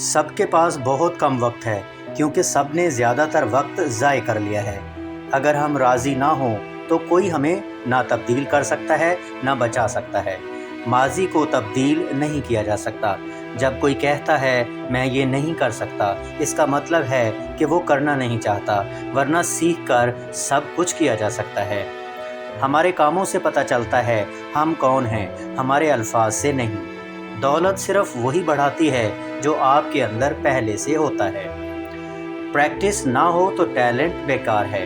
سب کے پاس بہت کم وقت ہے کیونکہ سب نے زیادہ تر وقت ضائع کر لیا ہے۔ اگر ہم راضی نہ ہوں تو کوئی ہمیں نہ تبدیل کر سکتا ہے نہ بچا سکتا ہے۔ ماضی کو تبدیل نہیں کیا جا سکتا۔ جب کوئی کہتا ہے میں یہ نہیں کر سکتا، اس کا مطلب ہے کہ وہ کرنا نہیں چاہتا، ورنہ سیکھ کر سب کچھ کیا جا سکتا ہے۔ ہمارے کاموں سے پتہ چلتا ہے ہم کون ہیں، ہمارے الفاظ سے نہیں۔ دولت صرف وہی بڑھاتی ہے جو آپ کے اندر پہلے سے ہوتا ہے۔ پریکٹس نہ ہو تو ٹیلنٹ بیکار ہے۔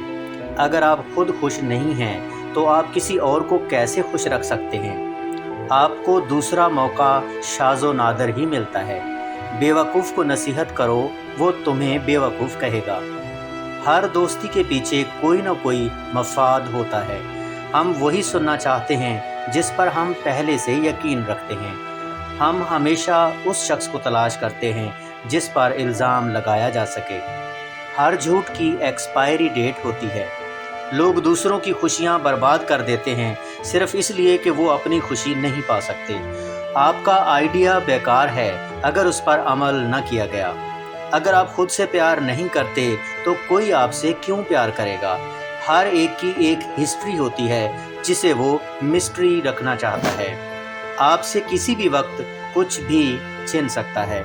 اگر آپ خود خوش نہیں ہیں تو آپ کسی اور کو کیسے خوش رکھ سکتے ہیں؟ آپ کو دوسرا موقع شاذ و نادر ہی ملتا ہے۔ بے وقوف کو نصیحت کرو، وہ تمہیں بے وقوف کہے گا۔ ہر دوستی کے پیچھے کوئی نہ کوئی مفاد ہوتا ہے۔ ہم وہی سننا چاہتے ہیں جس پر ہم پہلے سے یقین رکھتے ہیں۔ ہم ہمیشہ اس شخص کو تلاش کرتے ہیں جس پر الزام لگایا جا سکے۔ ہر جھوٹ کی ایکسپائری ڈیٹ ہوتی ہے۔ لوگ دوسروں کی خوشیاں برباد کر دیتے ہیں صرف اس لیے کہ وہ اپنی خوشی نہیں پا سکتے۔ آپ کا آئیڈیا بیکار ہے اگر اس پر عمل نہ کیا گیا۔ اگر آپ خود سے پیار نہیں کرتے تو کوئی آپ سے کیوں پیار کرے گا؟ ہر ایک کی ایک ہسٹری ہوتی ہے جسے وہ مسٹری رکھنا چاہتا ہے۔ آپ سے کسی بھی وقت کچھ بھی چھن سکتا ہے۔